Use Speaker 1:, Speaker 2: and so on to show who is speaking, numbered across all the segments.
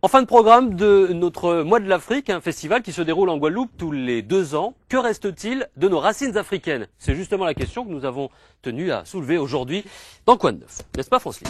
Speaker 1: En fin de programme de notre Mois de l'Afrique, un festival qui se déroule en Guadeloupe tous les 2 ans. Que reste-t-il de nos racines africaines? C'est justement la question que nous avons tenu à soulever aujourd'hui dans Quoi de neuf, n'est-ce pas Francis?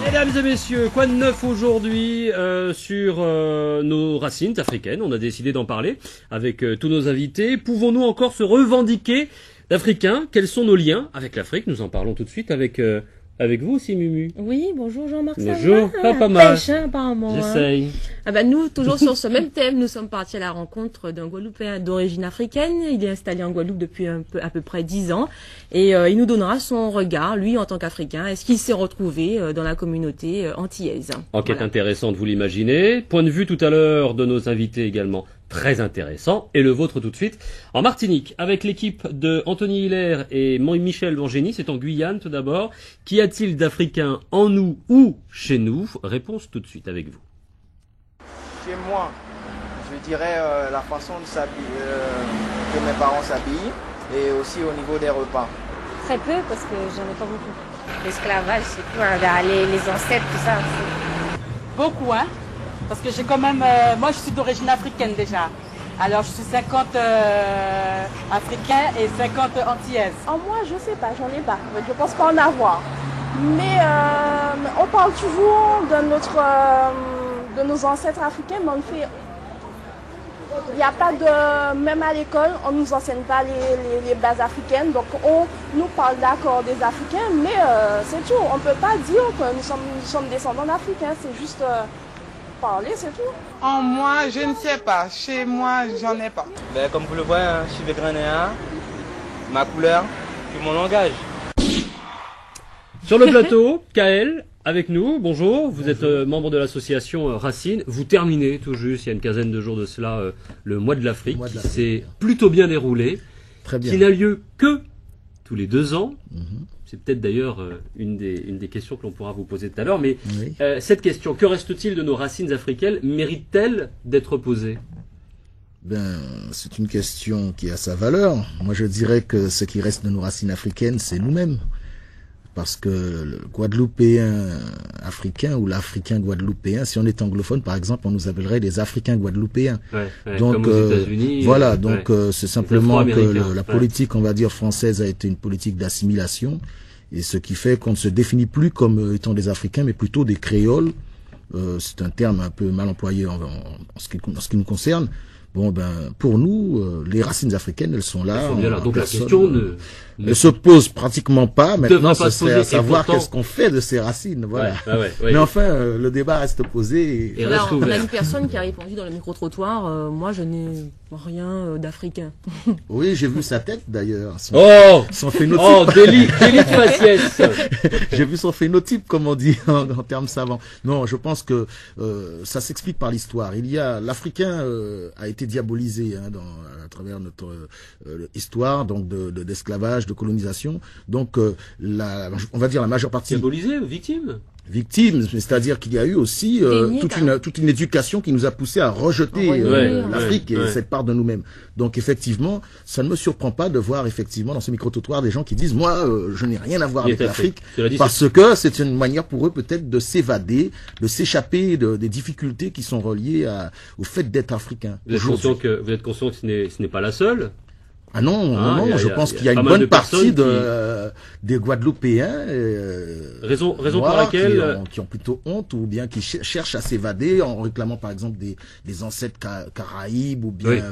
Speaker 1: Mesdames et messieurs, quoi de neuf aujourd'hui sur nos racines africaines? On a décidé d'en parler avec tous nos invités. Pouvons-nous encore se revendiquer d'Africains? Quels sont nos liens avec l'Afrique? Nous en parlons tout de suite avec vous aussi, Mumu.
Speaker 2: Oui, bonjour Jean-Marc.
Speaker 1: Bonjour, pas mal.
Speaker 2: Pêche, hein, apparemment.
Speaker 1: J'essaye.
Speaker 2: Ah ben nous, toujours sur ce même thème, nous sommes partis à la rencontre d'un Guadeloupéen d'origine africaine. Il est installé en Guadeloupe depuis à peu près 10 ans. Et il nous donnera son regard, lui, en tant qu'Africain. Est-ce qu'il s'est retrouvé dans la communauté antillaise?
Speaker 1: Enquête intéressante, vous l'imaginez. Point de vue tout à l'heure de nos invités également. Très intéressant. Et le vôtre tout de suite. En Martinique, avec l'équipe de Anthony Hilaire et Michel Vangény, c'est en Guyane tout d'abord. Qu'y a-t-il d'Africains en nous ou chez nous? Réponse tout de suite avec vous.
Speaker 3: Chez moi, je dirais la façon de s'habiller, que mes parents s'habillent et aussi au niveau des repas.
Speaker 4: Très peu parce que j'en ai pas beaucoup. L'esclavage, c'est tout, hein, les ancêtres, tout ça.
Speaker 5: Beaucoup, hein. Parce que j'ai quand même... moi, je suis d'origine africaine déjà. Alors, je suis 50 africains et 50 antillaises.
Speaker 6: En moi, je sais pas, j'en ai pas. Je pense pas en avoir. Mais on parle toujours de nos ancêtres africains, mais on fait... Il n'y a pas de... Même à l'école, on ne nous enseigne pas les bases africaines. Donc, on nous parle d'accord des Africains, mais c'est tout. On ne peut pas dire que nous sommes descendants d'Africains. C'est juste... parler, c'est tout.
Speaker 7: En moi, je ne sais pas. Chez moi, j'en ai pas.
Speaker 3: Ben, comme vous le voyez, hein, je suis végranéen, ma couleur, puis mon langage.
Speaker 1: Sur le plateau, Kael, avec nous, bonjour. Vous êtes membre de l'association Racine. Vous terminez tout juste, il y a une quinzaine de jours de cela, le Mois de l'Afrique, qui s'est plutôt bien déroulé,
Speaker 8: Très bien.
Speaker 1: qui n'a lieu que tous les 2 ans. C'est peut-être d'ailleurs une des questions que l'on pourra vous poser tout à l'heure. Mais
Speaker 8: Oui.
Speaker 1: cette question, que reste-t-il de nos racines africaines, mérite-t-elle d'être posée?
Speaker 8: Ben, c'est une question qui a sa valeur. Moi, je dirais que ce qui reste de nos racines africaines, c'est nous-mêmes. Parce que le Guadeloupéen africain ou l'Africain guadeloupéen, si on est anglophone, par exemple, on nous appellerait des Africains guadeloupéens.
Speaker 1: Donc, comme aux États-Unis,
Speaker 8: voilà, donc c'est simplement que
Speaker 1: Afro-Américains,
Speaker 8: la politique, on va dire, française a été une politique d'assimilation. Et ce qui fait qu'on ne se définit plus comme étant des Africains, mais plutôt des créoles. C'est un terme un peu mal employé en ce qui nous concerne. Bon, ben, pour nous, les racines africaines, elles sont là.
Speaker 1: Donc la question
Speaker 8: ne se pose pratiquement pas. Maintenant,
Speaker 1: pas
Speaker 8: ce
Speaker 1: se
Speaker 8: serait
Speaker 1: poser,
Speaker 8: à savoir
Speaker 1: pourtant...
Speaker 8: qu'est-ce qu'on fait de ces racines. Voilà.
Speaker 1: Ouais.
Speaker 8: Mais enfin, le débat reste posé.
Speaker 1: Et
Speaker 2: Alors,
Speaker 1: reste
Speaker 2: on a
Speaker 1: ouvert.
Speaker 2: une personne qui a répondu dans le micro-trottoir, moi je n'ai rien d'africain.
Speaker 8: Oui, j'ai vu sa tête d'ailleurs. Son phénotype.
Speaker 1: Oh, délit de faciès.
Speaker 8: J'ai vu son phénotype, comme on dit en termes savants. Non, je pense que ça s'explique par l'histoire. L'Africain a été diabolisé à travers notre histoire, donc d'esclavage, de colonisation. Donc, on va dire la majeure partie
Speaker 1: Diabolisé ou victime?
Speaker 8: victime, c'est-à-dire qu'il y a eu aussi toute une éducation qui nous a poussé à rejeter l'Afrique et cette part de nous-mêmes. Donc effectivement, ça ne me surprend pas de voir effectivement dans ce micro-trottoir des gens qui disent moi je n'ai rien à voir avec l'Afrique parce que c'est une manière pour eux peut-être de s'évader, de s'échapper des difficultés qui sont reliées au fait d'être africain.
Speaker 1: Vous êtes conscient que ce n'est pas la seule?
Speaker 8: Ah non, je pense qu'il y a une bonne partie des Guadeloupéens
Speaker 1: raison pour laquelle
Speaker 8: qui ont plutôt honte ou bien qui cherchent à s'évader en réclamant par exemple des ancêtres caraïbes ou bien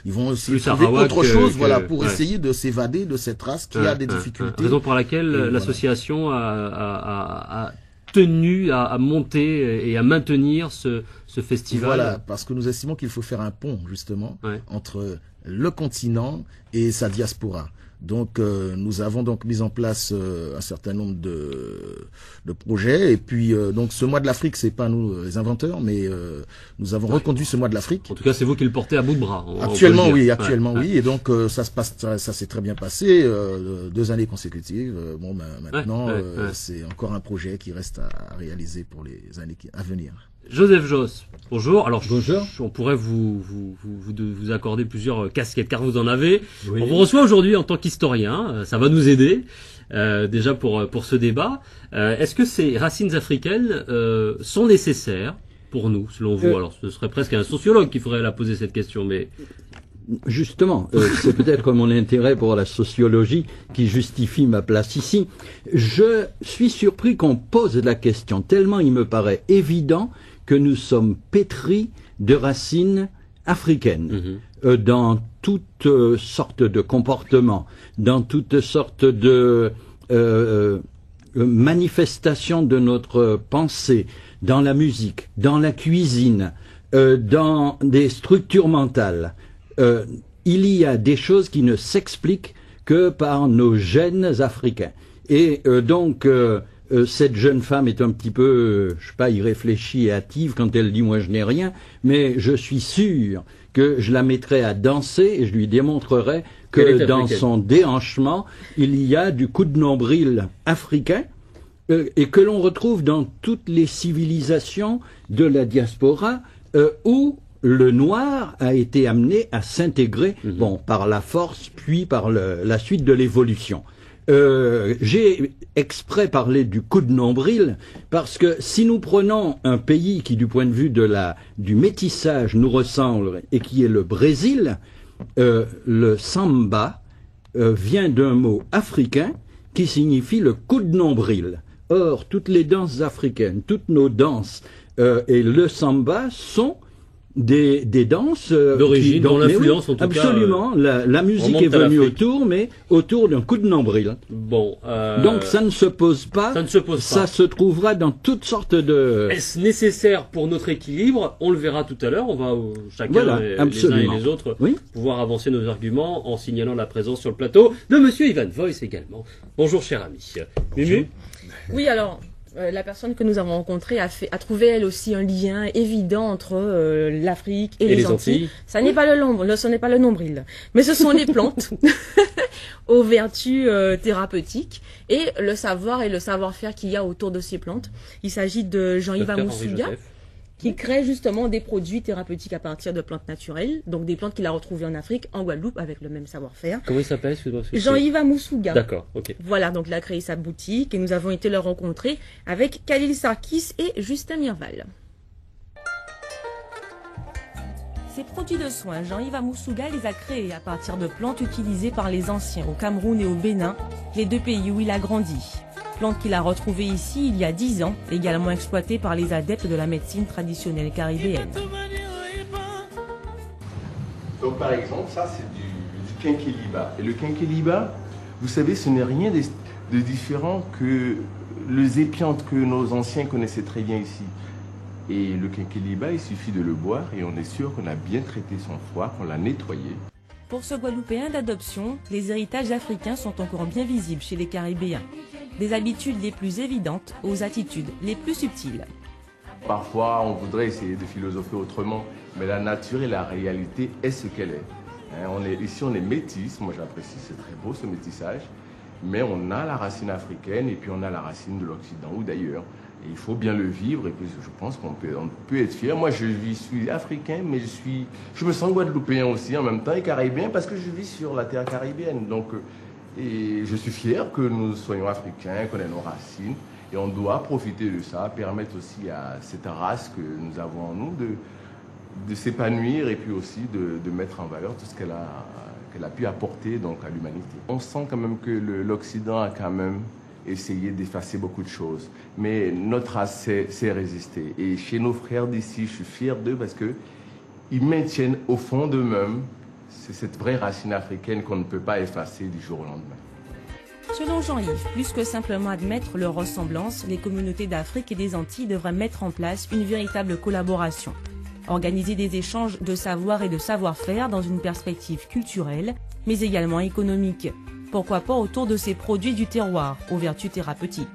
Speaker 8: ils vont aussi trouver autre chose pour essayer de s'évader de cette race qui a des difficultés.
Speaker 1: Raison pour laquelle l'association a tenu à monter et à maintenir ce festival.
Speaker 8: Voilà, parce que nous estimons qu'il faut faire un pont justement entre le continent et sa diaspora. Donc nous avons donc mis en place un certain nombre de projets et puis donc ce mois de l'Afrique, c'est pas nous les inventeurs, mais nous avons reconduit ce mois de l'Afrique.
Speaker 1: En tout cas, c'est vous qui le portez à bout de bras.
Speaker 8: Actuellement oui, et donc ça s'est très bien passé 2 années consécutives. Maintenant c'est encore un projet qui reste à réaliser pour les années à venir.
Speaker 1: Joseph Josse, bonjour. Alors,
Speaker 9: bonjour.
Speaker 1: On pourrait vous accorder plusieurs casquettes, car vous en avez. Oui. On vous reçoit aujourd'hui en tant qu'historien. Ça va nous aider, déjà pour ce débat. Est-ce que ces racines africaines sont nécessaires pour nous, selon vous? Alors, ce serait presque un sociologue qui ferait la poser cette question, mais...
Speaker 9: Justement, c'est peut-être mon intérêt pour la sociologie qui justifie ma place ici. Je suis surpris qu'on pose la question, tellement il me paraît évident que nous sommes pétris de racines africaines, dans toutes sortes de comportements, dans toutes sortes de manifestations de notre pensée, dans la musique, dans la cuisine, dans des structures mentales. Il y a des choses qui ne s'expliquent que par nos gènes africains. Et donc, cette jeune femme est un petit peu, je sais pas, irréfléchie et hâtive quand elle dit « moi je n'ai rien », mais je suis sûr que je la mettrai à danser et je lui démontrerai que dans son déhanchement, il y a du coup de nombril africain et que l'on retrouve dans toutes les civilisations de la diaspora où le noir a été amené à s'intégrer, bon, par la force, puis par la suite de l'évolution. J'ai exprès parlé du coup de nombril, parce que si nous prenons un pays qui, du point de vue du métissage, nous ressemble, et qui est le Brésil, le samba vient d'un mot africain qui signifie le coup de nombril. Or, toutes les danses africaines, toutes nos danses et le samba sont des danses
Speaker 1: d'origine, dont l'influence en tout
Speaker 9: absolument, cas. La musique est venue autour, mais autour d'un coup de nombril.
Speaker 1: Bon.
Speaker 9: Donc ça ne se pose pas.
Speaker 1: Ça ne se pose pas.
Speaker 9: Ça se trouvera dans toutes sortes de.
Speaker 1: Est-ce nécessaire pour notre équilibre? On le verra tout à l'heure. On va chacun les uns et les autres pouvoir avancer nos arguments en signalant la présence sur le plateau de Monsieur Ivan Voice également. Bonjour cher ami. Mumu.
Speaker 2: Oui, alors. La personne que nous avons rencontrée a trouvé elle aussi un lien évident entre l'Afrique et les Antilles. Ça n'est pas ce n'est pas le nombril, mais ce sont les plantes aux vertus thérapeutiques et le savoir et le savoir-faire qu'il y a autour de ces plantes. Il s'agit de Jean-Yves Amoussouga, qui crée justement des produits thérapeutiques à partir de plantes naturelles, donc des plantes qu'il a retrouvées en Afrique, en Guadeloupe, avec le même savoir-faire.
Speaker 1: Comment il s'appelle?
Speaker 2: Jean-Yves Amoussouga.
Speaker 1: D'accord, ok.
Speaker 2: Voilà, donc il a créé sa boutique et nous avons été le rencontrer avec Khalil Sarkis et Justin Mirval. Ces produits de soins, Jean-Yves Amoussouga les a créés à partir de plantes utilisées par les anciens au Cameroun et au Bénin, les deux pays où il a grandi. Plante qu'il a retrouvée ici il y a 10 ans, également exploitée par les adeptes de la médecine traditionnelle caribéenne.
Speaker 10: Donc par exemple, ça c'est du quinquiliba. Et le quinquiliba, vous savez, ce n'est rien de différent que les épiantes que nos anciens connaissaient très bien ici. Et le quinquiliba, il suffit de le boire et on est sûr qu'on a bien traité son foie, qu'on l'a nettoyé.
Speaker 2: Pour ce Guadeloupéen d'adoption, les héritages africains sont encore bien visibles chez les Caribéens. Des habitudes les plus évidentes aux attitudes les plus subtiles.
Speaker 10: Parfois, on voudrait essayer de philosopher autrement, mais la nature et la réalité est ce qu'elle est. Ici, on est métis, moi j'apprécie, c'est très beau ce métissage, mais on a la racine africaine et puis on a la racine de l'Occident ou d'ailleurs. Et il faut bien le vivre et puis je pense qu'on peut être fier. Moi, je suis africain, mais je me sens guadeloupéen aussi en même temps et caribéen parce que je vis sur la terre caribéenne. Donc, et je suis fier que nous soyons africains, qu'on ait nos racines. Et on doit profiter de ça, permettre aussi à cette race que nous avons en nous de s'épanouir et puis aussi de mettre en valeur tout ce qu'elle a pu apporter donc, à l'humanité. On sent quand même que l'Occident a quand même essayé d'effacer beaucoup de choses. Mais notre race sait résister. Et chez nos frères d'ici, je suis fier d'eux parce qu'ils maintiennent au fond d'eux-mêmes cette vraie racine africaine qu'on ne peut pas effacer du jour au lendemain.
Speaker 2: Selon Jean-Yves, plus que simplement admettre leurs ressemblances, les communautés d'Afrique et des Antilles devraient mettre en place une véritable collaboration. Organiser des échanges de savoir et de savoir-faire dans une perspective culturelle, mais également économique. Pourquoi pas autour de ces produits du terroir, aux vertus thérapeutiques.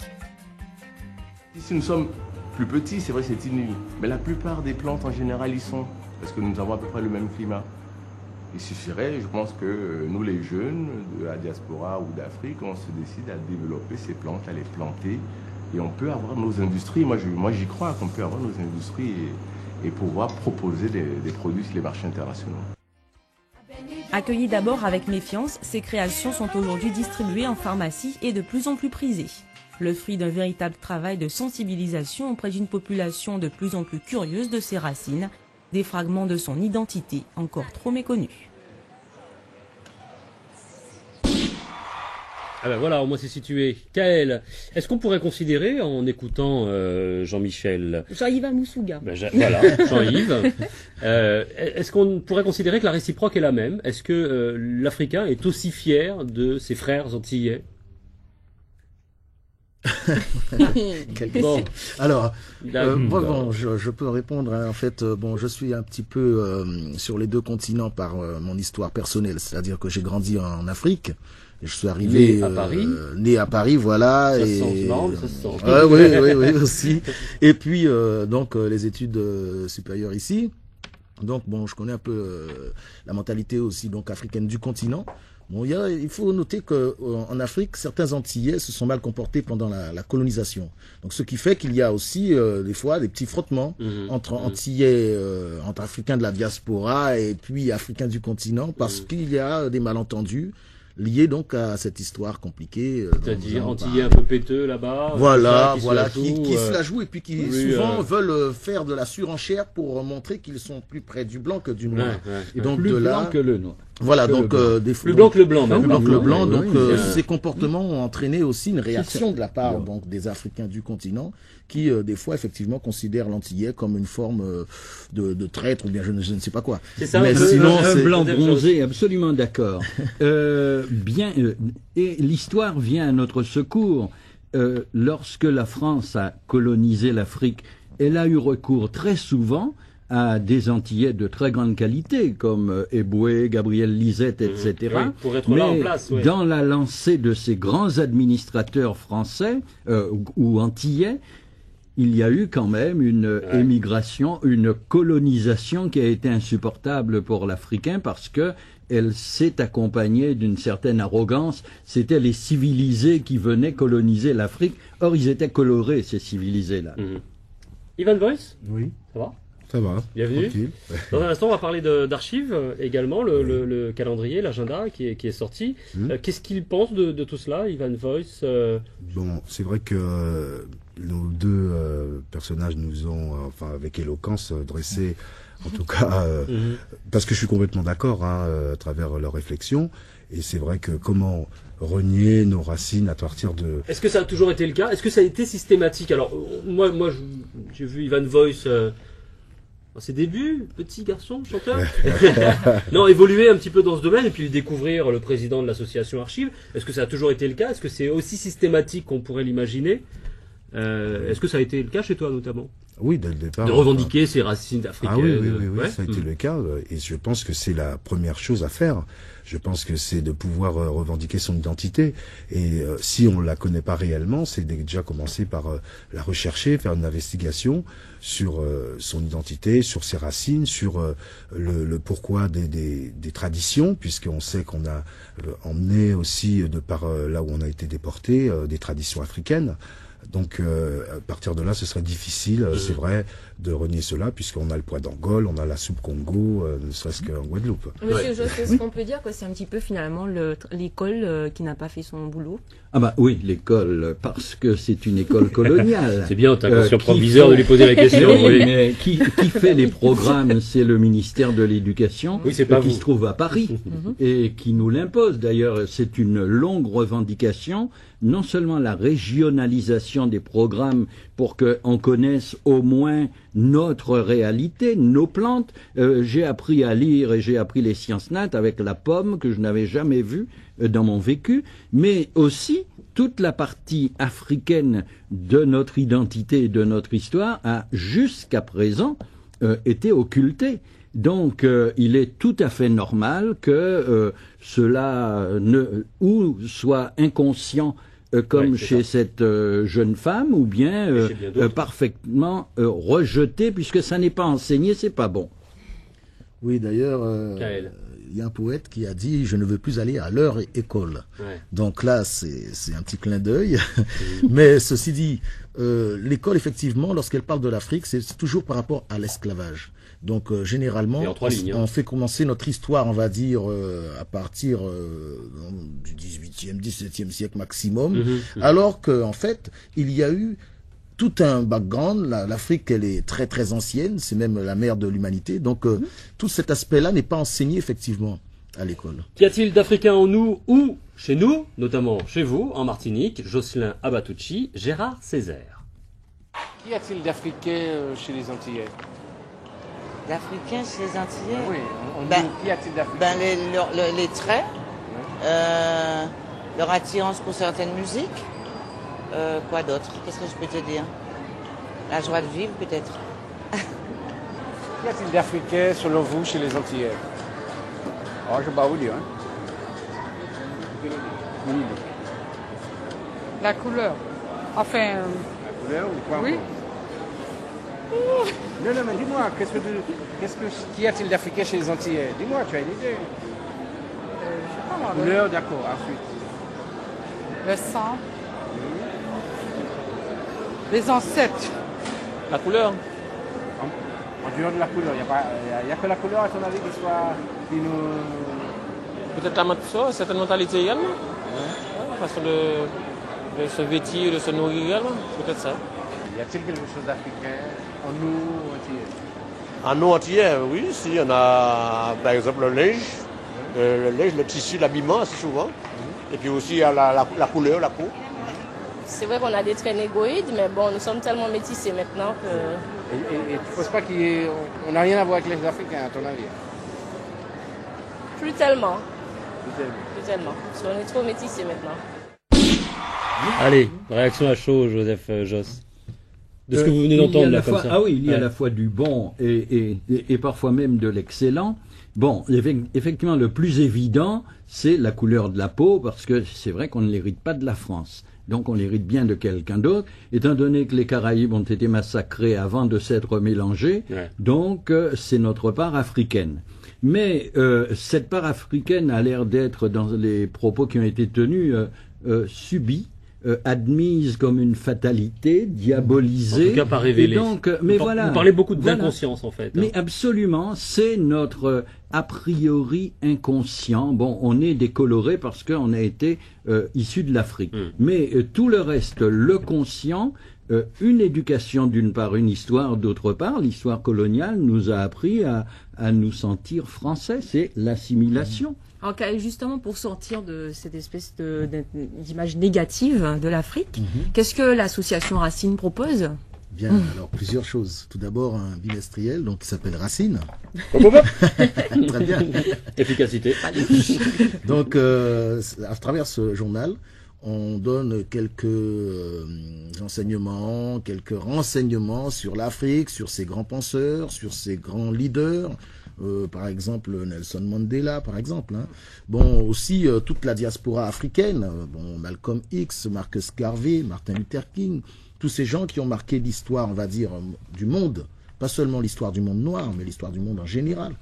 Speaker 10: Ici, nous sommes plus petits, c'est vrai, c'est inouï. Mais la plupart des plantes, en général, y sont. Parce que nous avons à peu près le même climat. Il suffirait, je pense que nous les jeunes de la diaspora ou d'Afrique, on se décide à développer ces plantes, à les planter Et on peut avoir nos industries, moi j'y crois qu'on peut avoir nos industries et pouvoir proposer des produits sur les marchés internationaux.
Speaker 2: Accueillies d'abord avec méfiance, ces créations sont aujourd'hui distribuées en pharmacie et de plus en plus prisées. Le fruit d'un véritable travail de sensibilisation auprès d'une population de plus en plus curieuse de ses racines, des fragments de son identité encore trop méconnus.
Speaker 1: Ah ben voilà, au moins c'est situé. Kael, est-ce qu'on pourrait considérer, en écoutant Jean-Michel...
Speaker 2: Jean-Yves Moussouga.
Speaker 1: Ben, voilà, Jean-Yves. Est-ce qu'on pourrait considérer que la réciproque est la même? Est-ce que l'Africain est aussi fier de ses frères antillais?
Speaker 8: Bon, alors, bon, je peux répondre. Hein, en fait, bon, je suis un petit peu sur les deux continents par mon histoire personnelle, c'est-à-dire que j'ai grandi en Afrique. Et je suis arrivé né à Paris, voilà.
Speaker 1: Ça se sent, ça se sent.
Speaker 8: Oui, aussi. Et puis donc les études supérieures ici. Donc bon, je connais un peu la mentalité aussi donc africaine du continent. Bon, il faut noter que en Afrique, certains Antillais se sont mal comportés pendant la colonisation. Donc, ce qui fait qu'il y a aussi des fois des petits frottements entre Antillais, entre Africains de la diaspora et puis Africains du continent, parce qu'il y a des malentendus liés donc à cette histoire compliquée.
Speaker 1: C'est-à-dire Antillais un peu péteux là-bas.
Speaker 8: Voilà, qui se la jouent et puis qui souvent veulent faire de la surenchère pour montrer qu'ils sont plus près du blanc que du noir.
Speaker 9: Et donc plus blanc que le noir.
Speaker 8: Voilà, donc
Speaker 1: plus blanc que le blanc, même.
Speaker 8: Plus blanc que le blanc. Donc ces comportements ont entraîné aussi une réaction de la part donc des Africains du continent qui des fois effectivement considèrent l'Antillais comme une forme de traître ou bien je ne sais pas quoi.
Speaker 1: C'est ça.
Speaker 9: Mais sinon un blanc bronzé, absolument d'accord. Et l'histoire vient à notre secours. Lorsque la France a colonisé l'Afrique, elle a eu recours très souvent à des Antillais de très grande qualité, comme Eboué, Gabriel Lisette, etc.
Speaker 1: Oui, pour être là en place. Oui.
Speaker 9: Dans la lancée de ces grands administrateurs français ou antillais, il y a eu quand même une émigration, une colonisation qui a été insupportable pour l'Africain parce que elle s'est accompagnée d'une certaine arrogance. C'était les civilisés qui venaient coloniser l'Afrique. Or, ils étaient colorés, ces civilisés-là.
Speaker 1: Ivan Voice?
Speaker 11: Oui.
Speaker 1: Ça va?
Speaker 11: Ça va.
Speaker 1: Bienvenue.
Speaker 11: Tranquille.
Speaker 1: Dans un instant, on va parler d'archives également, le calendrier, l'agenda qui est sorti. Qu'est-ce qu'il pense de tout cela, Ivan Voice?
Speaker 11: Bon, c'est vrai que nos deux personnages nous ont, enfin avec éloquence, dressé, en tout cas, parce que je suis complètement d'accord à travers leurs réflexions. Et c'est vrai que comment renier nos racines à partir de...
Speaker 1: Est-ce que ça a toujours été le cas? Est-ce que ça a été systématique? Alors, moi j'ai vu Ivan Voice... à ses débuts, petit garçon, chanteur. Non, évoluer un petit peu dans ce domaine et puis découvrir le président de l'association Archives. Est-ce que ça a toujours été le cas? Est-ce que c'est aussi systématique qu'on pourrait l'imaginer? Est-ce que ça a été le cas chez toi notamment?
Speaker 11: Oui, dès le départ.
Speaker 1: De revendiquer ses racines africaines.
Speaker 11: Ah oui, ça a été le cas. Et je pense que c'est la première chose à faire. Je pense que c'est de pouvoir revendiquer son identité. Et si on la connaît pas réellement, c'est déjà commencer par la rechercher, faire une investigation sur son identité, sur ses racines, sur le pourquoi des traditions, puisqu'on sait qu'on a emmené aussi, de par là où on a été déporté, des traditions africaines. Donc, à partir de là, ce serait difficile, c'est vrai, de renier cela, puisqu'on a le poids d'Angole, on a la soupe Congo, ne serait-ce qu'en Guadeloupe.
Speaker 2: Monsieur Josse, est-ce qu'on peut dire que c'est un petit peu finalement l'école qui n'a pas fait son boulot?
Speaker 9: Ah bah oui, l'école, parce que c'est une école coloniale.
Speaker 1: C'est bien, t'as conscient proviseur de lui poser la question.
Speaker 9: Oui, mais qui fait les programmes, c'est le ministère de l'Éducation, qui se trouve à Paris, et qui nous l'impose. D'ailleurs, c'est une longue revendication, non seulement la régionalisation des programmes pour qu'on connaisse au moins notre réalité, nos plantes. J'ai appris à lire et j'ai appris les sciences nat avec la pomme que je n'avais jamais vue dans mon vécu, mais aussi toute la partie africaine de notre identité et de notre histoire a jusqu'à présent été occultée. Donc, il est tout à fait normal que cela soit inconscient comme chez cette jeune femme, ou bien parfaitement rejeté, puisque ça n'est pas enseigné, c'est pas bon.
Speaker 8: Oui, d'ailleurs, il y a un poète qui a dit « Je ne veux plus aller à leur école ». Donc là, c'est un petit clin d'œil. Mais ceci dit, l'école, effectivement, lorsqu'elle parle de l'Afrique, c'est toujours par rapport à l'esclavage. Donc généralement, on fait commencer notre histoire, on va dire, à partir du 18e, 17e siècle maximum, alors qu'en fait, il y a eu tout un background. L'Afrique, elle est très très ancienne, c'est même la mère de l'humanité. Donc tout cet aspect-là n'est pas enseigné effectivement à l'école.
Speaker 1: Qu'y a-t-il d'Africains en nous ou chez nous, notamment chez vous, en Martinique? Jocelyn Abatucci, Gérard Césaire.
Speaker 12: Qu'y a-t-il d'Africains chez les Antillais?
Speaker 13: D'Africains chez les Antillais?
Speaker 12: Oui, qu'y a-t-il d'Africains?
Speaker 13: Les traits, leur attirance pour certaines musiques. Quoi d'autre? Qu'est-ce que je peux te dire? La joie de vivre, peut-être.
Speaker 12: Qu'y a-t-il d'Africains, selon vous, chez les Antillais?
Speaker 14: Oh, je ne sais pas vous dire.
Speaker 5: La couleur. Enfin...
Speaker 12: La couleur ou quoi?
Speaker 5: Oui.
Speaker 12: Non, mais dis-moi, qu'y a-t-il d'Africains chez les Antillais? Dis-moi, tu as une idée?
Speaker 5: Je sais pas moi.
Speaker 12: La couleur, d'accord, ensuite.
Speaker 5: Le sang. Les ancêtres.
Speaker 14: La couleur.
Speaker 12: En dehors de la couleur, il n'y a que la couleur, à ton avis, qui nous...
Speaker 14: Peut-être cette mentalité également. Ouais. Façon de se vêtir, de se nourrir également. Peut-être ça.
Speaker 12: Y a-t-il quelque chose d'africain en nous, Antillais?
Speaker 15: En nous, Antillais, oui. Si, on a, par exemple, le linge, le tissu, l'habillement, assez souvent. Et puis aussi, il y a la couleur, la peau.
Speaker 16: C'est vrai qu'on a des traits négoïdes, mais bon, nous sommes tellement métissés maintenant que...
Speaker 12: Et tu ne penses pas qu'on n'a rien à voir avec les Africains, à ton avis?
Speaker 16: Plus tellement. Plus tellement. Parce qu'on est trop métissés maintenant.
Speaker 1: Allez, réaction à chaud, Joseph Joss. De ce que vous venez d'entendre là, comme ça.
Speaker 9: Ah oui, il y a à la fois du bon et parfois même de l'excellent. Bon, effectivement, le plus évident, c'est la couleur de la peau, parce que c'est vrai qu'on ne l'hérite pas de la France. Donc on l'hérite bien de quelqu'un d'autre, étant donné que les Caraïbes ont été massacrés avant de s'être mélangés, donc c'est notre part africaine. Mais cette part africaine a l'air d'être, dans les propos qui ont été tenus, subie, admise comme une fatalité, diabolisée.
Speaker 1: En tout cas, pas révélée.
Speaker 9: Donc, mais voilà.
Speaker 1: Vous parlez beaucoup d'inconscience, en fait.
Speaker 9: Mais absolument, c'est notre a priori inconscient. Bon, on est décoloré parce qu'on a été issu de l'Afrique. Mais tout le reste, le conscient, une éducation d'une part, une histoire d'autre part, l'histoire coloniale nous a appris à nous sentir français, c'est l'assimilation.
Speaker 2: Alors, justement, pour sortir de cette espèce d'image négative de l'Afrique, qu'est-ce que l'association Racine propose?
Speaker 8: Bien, alors plusieurs choses. Tout d'abord, un bimestriel donc qui s'appelle Racine. Très bien.
Speaker 1: Efficacité.
Speaker 8: Donc, à travers ce journal, on donne quelques enseignements, quelques renseignements sur l'Afrique, sur ses grands penseurs, sur ses grands leaders. Par exemple Nelson Mandela, par exemple. Bon, aussi toute la diaspora africaine. Bon, Malcolm X, Marcus Garvey, Martin Luther King, tous ces gens qui ont marqué l'histoire, on va dire, du monde. Pas seulement l'histoire du monde noir, mais l'histoire du monde en général.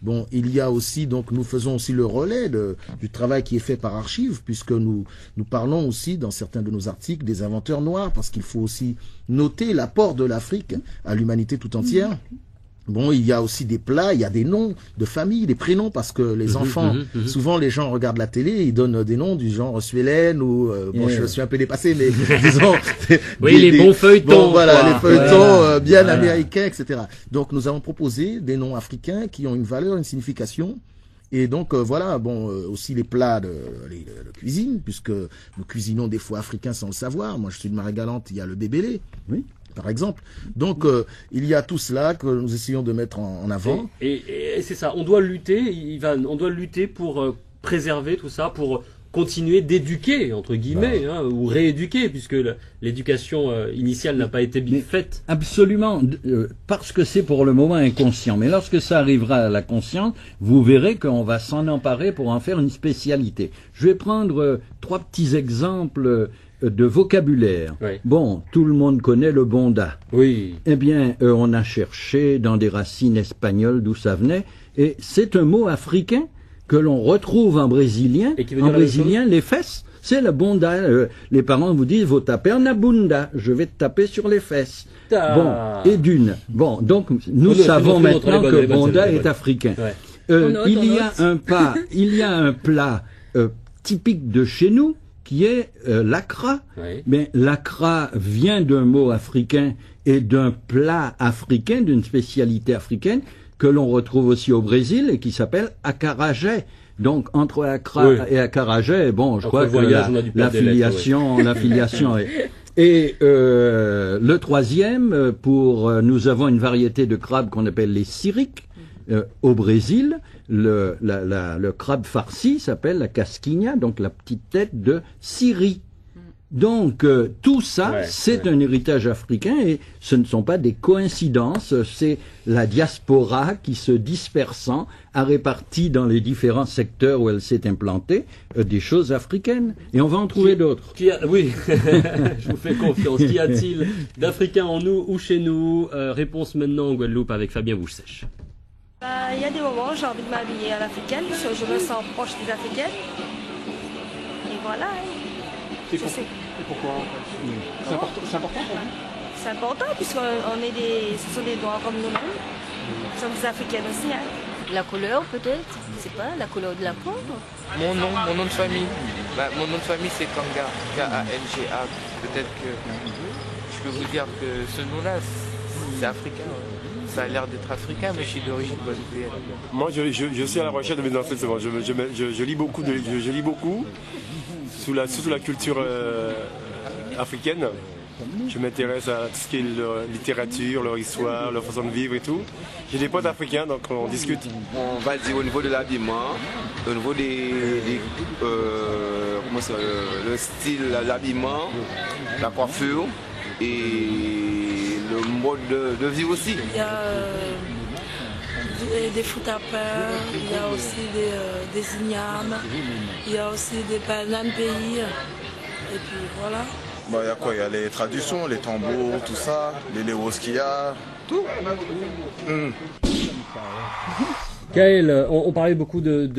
Speaker 8: Bon, il y a aussi, donc, nous faisons aussi le relais du travail qui est fait par Archives, puisque nous parlons aussi, dans certains de nos articles, des inventeurs noirs, parce qu'il faut aussi noter l'apport de l'Afrique à l'humanité tout entière. Bon, il y a aussi des plats, il y a des noms de famille, des prénoms, parce que les enfants, souvent les gens regardent la télé, ils donnent des noms du genre Suelen ou, bon, je suis un peu dépassé, mais disons...
Speaker 1: oui, les bons feuilletons.
Speaker 8: Bon, voilà, les feuilletons bien américains, etc. Donc, nous avons proposé des noms africains qui ont une valeur, une signification. Et donc, voilà, bon, aussi les plats de cuisine, puisque nous cuisinons des fois africains sans le savoir. Moi, je suis de Marie-Galante, il y a le bébélé. Oui. Par exemple. Donc, il y a tout cela que nous essayons de mettre en avant.
Speaker 1: Et c'est ça, on doit lutter, on doit lutter pour préserver tout ça, pour continuer d'éduquer, entre guillemets, ou rééduquer, puisque l'éducation initiale n'a pas été bien faite.
Speaker 9: Absolument, parce que c'est pour le moment inconscient. Mais lorsque ça arrivera à la conscience, vous verrez qu'on va s'en emparer pour en faire une spécialité. Je vais prendre 3 petits exemples de vocabulaire. Oui. Bon, tout le monde connaît le bonda.
Speaker 1: Oui.
Speaker 9: Eh bien, on a cherché dans des racines espagnoles d'où ça venait, Et c'est un mot africain que l'on retrouve en brésilien.
Speaker 1: Et qui veut
Speaker 9: en
Speaker 1: dire la même
Speaker 9: brésilien, les fesses, c'est la bunda. Les parents vous disent, vous taper na bunda, je vais te taper sur les fesses. Bon, et d'une. Bon, donc nous savons maintenant que bunda est africain.
Speaker 1: Ouais.
Speaker 9: Il y a un plat typique de chez nous qui est l'acra.
Speaker 1: Oui.
Speaker 9: Mais l'acra vient d'un mot africain et d'un plat africain, d'une spécialité africaine que l'on retrouve aussi au Brésil et qui s'appelle acarajé. Donc entre Accra et acarajé, bon, je crois que l'affiliation est. Et le troisième, nous avons une variété de crabes qu'on appelle les siriques au Brésil. Le crabe farci s'appelle la casquinha, donc la petite tête de Syrie. Donc tout ça, c'est un héritage africain et ce ne sont pas des coïncidences, c'est la diaspora qui se dispersant a réparti dans les différents secteurs où elle s'est implantée des choses africaines. Et on va en trouver d'autres.
Speaker 1: Oui, je vous fais confiance. Qu'y a-t-il d'Africains en nous ou chez nous? Réponse maintenant en Guadeloupe avec Fabien Bouche-Sèche.
Speaker 17: Il y a des moments où j'ai envie de m'habiller à l'africaine, parce que je me sens proche des Africaines. Et voilà.
Speaker 12: Et pourquoi en fait C'est important pour vous?
Speaker 17: C'est important, puisque ce sont des noirs comme nous-mêmes. Nous sommes des Africaines aussi. Hein.
Speaker 18: La couleur peut-être, c'est pas la couleur de la peau.
Speaker 19: Mon nom de famille, mon nom de famille c'est Kanga, K-A-N-G-A. Peut-être que je peux vous dire que ce nom-là, c'est africain. Ça a l'air d'être africain, mais je suis d'origine guadeloupéenne.
Speaker 20: Moi, je suis à la recherche de mes ancêtres. Je lis beaucoup, je lis beaucoup sous la culture africaine. Je m'intéresse à tout ce qui est leur littérature, leur histoire, leur façon de vivre et tout. J'ai des potes africains, donc on discute.
Speaker 21: On va dire au niveau de l'habillement, au niveau le style, l'habillement, la coiffure et le mode de vie aussi.
Speaker 22: Il y a des foot à pain, il y a aussi des ignames, il y a aussi des bananes pays. Et puis voilà.
Speaker 23: Il y a quoi? Il y a les traductions, les tambours, tout ça, les léos qu'il y a, tout.
Speaker 1: Gaël, on parlait beaucoup de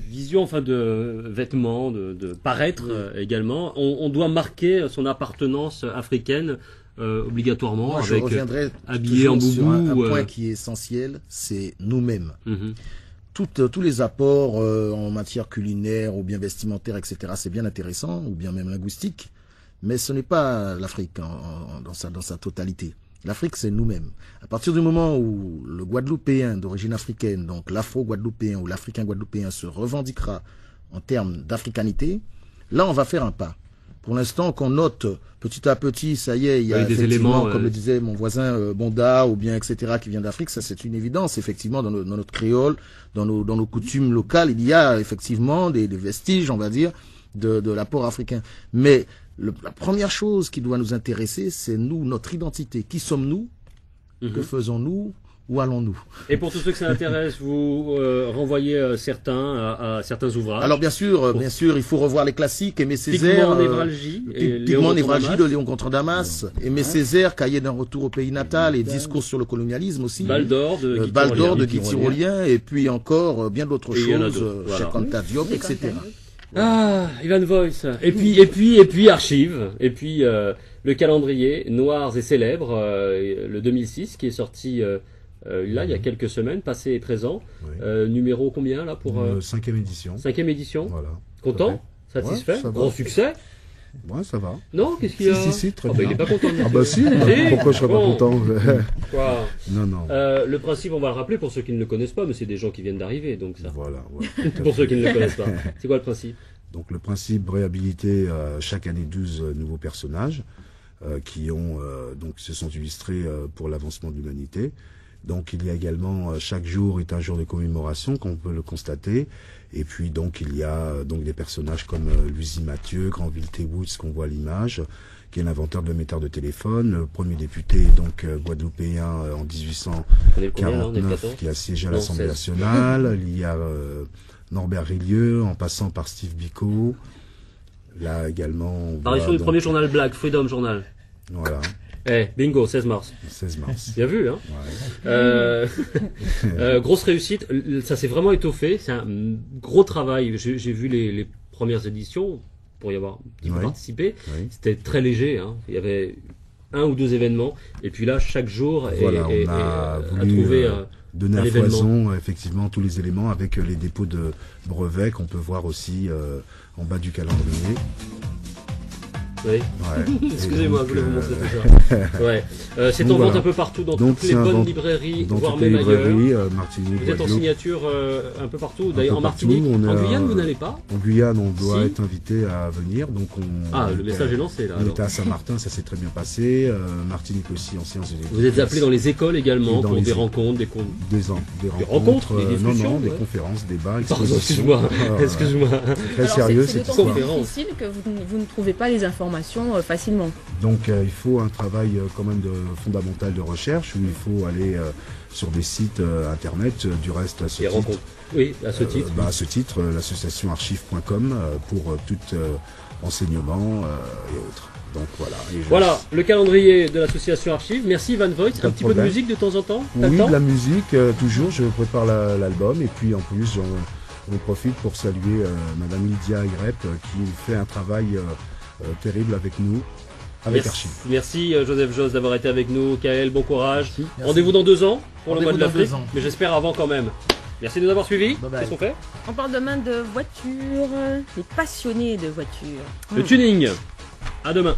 Speaker 1: vision, enfin de vêtements, de paraître également. On doit marquer son appartenance africaine obligatoirement.
Speaker 8: Moi,
Speaker 1: avec
Speaker 8: je reviendrai
Speaker 1: habillé en boubou.
Speaker 8: Sur un point qui est essentiel, c'est nous-mêmes. Tous les apports en matière culinaire ou bien vestimentaire, etc., c'est bien intéressant, ou bien même linguistique, mais ce n'est pas l'Afrique dans sa totalité. L'Afrique, c'est nous-mêmes. À partir du moment où le Guadeloupéen d'origine africaine, donc l'Afro-Guadeloupéen ou l'Africain guadeloupéen se revendiquera en termes d'africanité, là, on va faire un pas. Pour l'instant, qu'on note petit à petit, ça y est, il y a
Speaker 1: des éléments,
Speaker 8: comme le disait mon voisin Bonda ou bien etc. qui vient d'Afrique, ça c'est une évidence. Effectivement, dans notre créole, dans nos coutumes locales, il y a effectivement des vestiges, on va dire, de l'apport africain. Mais la première chose qui doit nous intéresser, c'est nous, notre identité. Qui sommes-nous? Que faisons-nous? Où allons-nous?
Speaker 1: Et pour tous ceux que ça intéresse, vous renvoyez certains à certains ouvrages.
Speaker 8: Alors bien sûr, il faut revoir les classiques. Aimé Césaire, Pigment névralgie de Léon contre Damas, Aimé Césaire, Cahier d'un retour au pays natal et Discours sur le colonialisme aussi.
Speaker 1: Baldor de
Speaker 8: Guy Tyrolien, et puis encore bien d'autres choses, Cheikh Anta Diop, etc.
Speaker 1: Ah, Ivan Voice. Et puis Archives. Et puis le calendrier Noirs et célèbres, le 2006, qui est sorti là il y a quelques semaines, passé et présent. Numéro combien là pour
Speaker 11: 5e édition.
Speaker 1: 5e édition.
Speaker 11: Voilà.
Speaker 1: Content? Satisfait? Gros succès?
Speaker 11: Ouais, ça va.
Speaker 1: Non, qu'est-ce qu'il y a?
Speaker 11: Si, très
Speaker 1: bien.
Speaker 11: Il
Speaker 1: n'est pas content.
Speaker 11: Ah bah si, pourquoi je serais pas content?
Speaker 1: Quoi?
Speaker 11: Non.
Speaker 1: Le principe, on va le rappeler pour ceux qui ne le connaissent pas, mais c'est des gens qui viennent d'arriver, donc ça.
Speaker 11: Voilà.
Speaker 1: Pour ceux qui ne le connaissent pas. C'est quoi le principe?
Speaker 11: Donc le principe, réhabiliter chaque année 12 nouveaux personnages qui se sont illustrés pour l'avancement de l'humanité. Donc il y a également, chaque jour est un jour de commémoration, qu'on peut le constater. Et puis donc il y a des personnages comme Louis Mathieu, Granville T-Woods, qu'on voit à l'image, qui est l'inventeur de l'émetteur de téléphone, le premier député guadeloupéen en 1849, qui a siégé à l'Assemblée nationale. Il y a Norbert Rillieux, en passant par Steve Biko. Là également...
Speaker 1: Apparition du premier journal black, Freedom Journal.
Speaker 11: Voilà.
Speaker 1: Bingo, 16 mars.
Speaker 11: 16 mars.
Speaker 1: Bien vu, hein. Ouais. Grosse réussite. Ça s'est vraiment étoffé. C'est un gros travail. J'ai vu les premières éditions pour y avoir un petit peu participé. Oui. C'était très léger, hein. Il y avait 1 ou 2 événements. Et puis là, chaque jour,
Speaker 11: on a voulu donner à foison, effectivement, tous les éléments avec les dépôts de brevets qu'on peut voir aussi en bas du calendrier.
Speaker 1: Oui. Ouais. Excusez-moi, je voulais vous montrer tout ça. Ouais. C'est en vente un peu partout, dans toutes les bonnes librairies, voire même ailleurs. Vous êtes en signature un peu partout. D'ailleurs, en Martinique, en Guyane, vous n'allez pas?
Speaker 11: En Guyane, on doit être invité à venir. Donc
Speaker 1: le message est lancé là.
Speaker 11: On était à Saint-Martin, ça s'est très bien passé. Martinique aussi en séance de.
Speaker 1: Vous êtes appelé dans les écoles également pour des rencontres, des rencontres, des discussions,
Speaker 11: non, des conférences, débats,
Speaker 1: expositions. Excuse-moi.
Speaker 11: Très sérieux
Speaker 2: cette histoire. C'est d'autant plus difficile que vous ne trouvez pas les informations facilement.
Speaker 11: Donc il faut un travail quand même fondamental de recherche où il faut aller sur des sites internet, du reste à ce titre.
Speaker 1: Oui, à ce titre.
Speaker 11: À ce titre, l'association archive.com pour tout renseignement et autres. Donc voilà.
Speaker 1: Voilà, le calendrier de l'association Archive. Merci Van Voigt. Un petit peu de musique de temps en temps?
Speaker 11: Oui, de la musique, toujours. Je prépare l'album et puis en plus j'en profite pour saluer Madame Lydia Irep qui fait un travail terrible avec nous.
Speaker 1: Merci Joseph Josse d'avoir été avec nous. Kael, bon courage. Rendez-vous dans 2 ans pour le mois de l'Afrique, mais j'espère avant quand même. Merci de nous avoir suivis. Qu'est-ce qu'on fait?
Speaker 2: On parle demain de voitures, les passionnés de voitures.
Speaker 1: Le tuning. À demain.